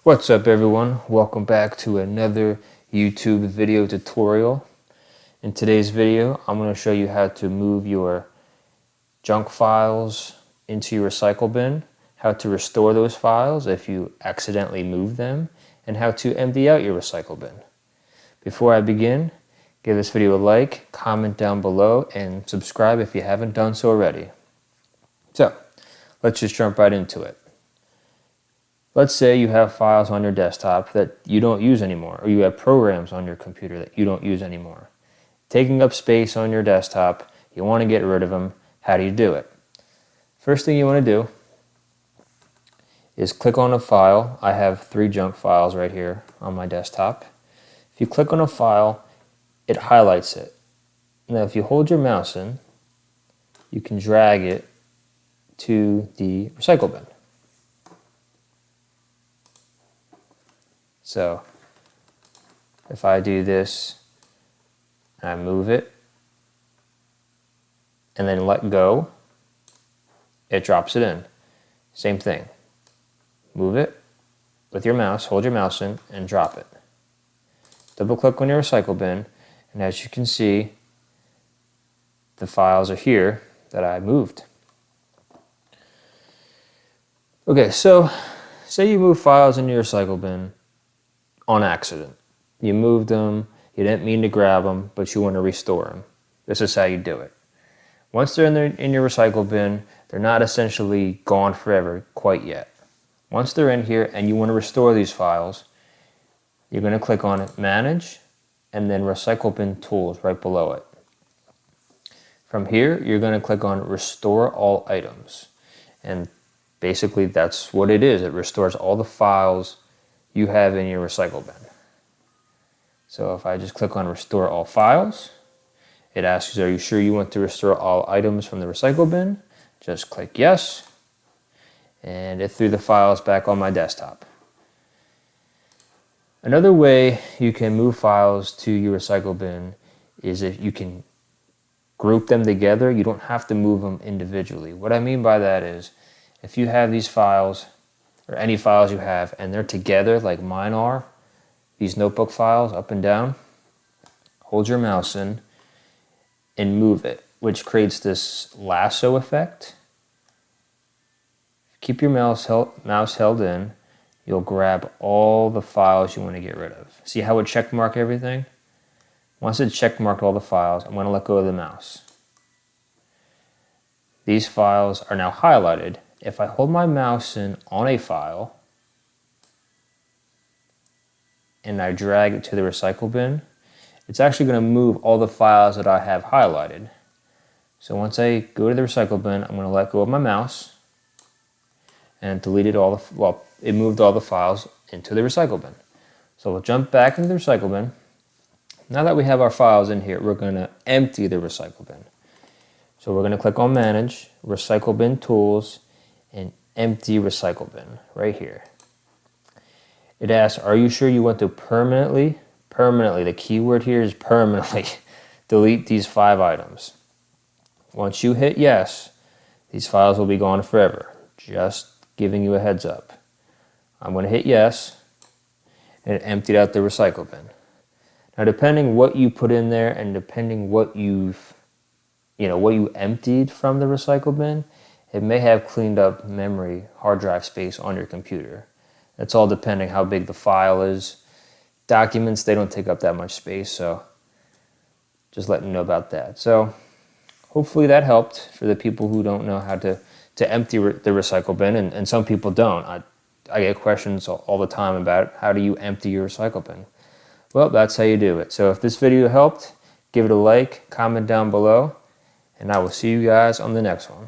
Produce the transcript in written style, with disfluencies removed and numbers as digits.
What's up everyone? Welcome back to another YouTube video tutorial. In today's video, I'm going to show you how to move your junk files into your recycle bin, how to restore those files if you accidentally move them, and how to empty out your recycle bin. Before I begin, give this video a like, comment down below, and subscribe if you haven't done so already. So, let's just jump right into it. Let's say you have files on your desktop that you don't use anymore, or you have programs on your computer that you don't use anymore. Taking up space on your desktop, you want to get rid of them. How do you do it? First thing you want to do is click on a file. I have 3 junk files right here on my desktop. If you click on a file, it highlights it. Now if you hold your mouse in, you can drag it to the recycle bin. So if I do this, I move it, and then let go, it drops it in. Same thing. Move it with your mouse, hold your mouse in, and drop it. Double click on your recycle bin, and as you can see, the files are here that I moved. Okay, so say you move files into your recycle bin on accident. You moved them, you didn't mean to grab them, but you want to restore them. This is how you do it. Once they're in your recycle bin, they're not essentially gone forever quite yet. Once they're in here and you want to restore these files, you're going to click on Manage and then Recycle Bin Tools right below it. From here, you're going to click on Restore All Items. And basically that's what it is. It restores all the files you have in your recycle bin. So if I just click on Restore All Files, it asks, are you sure you want to restore all items from the recycle bin? Just click Yes, and it threw the files back on my desktop. Another way you can move files to your recycle bin is if you can group them together. You don't have to move them individually. What I mean by that is, if you have these files, or any files you have, and they're together like mine are, these notebook files up and down, hold your mouse in and move it, which creates this lasso effect. Keep your mouse held in, you'll grab all the files you want to get rid of. See how it check mark everything? Once it check marked all the files, I'm going to let go of the mouse. These files are now highlighted. If I hold my mouse in on a file and I drag it to the recycle bin, it's actually going to move all the files that I have highlighted. So once I go to the recycle bin, I'm going to let go of my mouse and deleted it moved all the files into the recycle bin. So we'll jump back into the recycle bin. Now that we have our files in here, we're going to empty the recycle bin. So we're going to click on Manage, Recycle Bin Tools, and Empty Recycle Bin right here. It asks, are you sure you want to permanently, the key word here is permanently, delete these 5 items. Once you hit yes, these files will be gone forever. Just giving you a heads up. I'm going to hit yes, and it emptied out the recycle bin. Now depending what you put in there and depending what you emptied from the recycle bin, it may have cleaned up memory, hard drive space on your computer. That's all depending how big the file is. Documents, they don't take up that much space, so just letting you know about that. So hopefully that helped for the people who don't know how to empty the recycle bin, and some people don't. I get questions all the time about how do you empty your recycle bin. Well, that's how you do it. So if this video helped, give it a like, comment down below, and I will see you guys on the next one.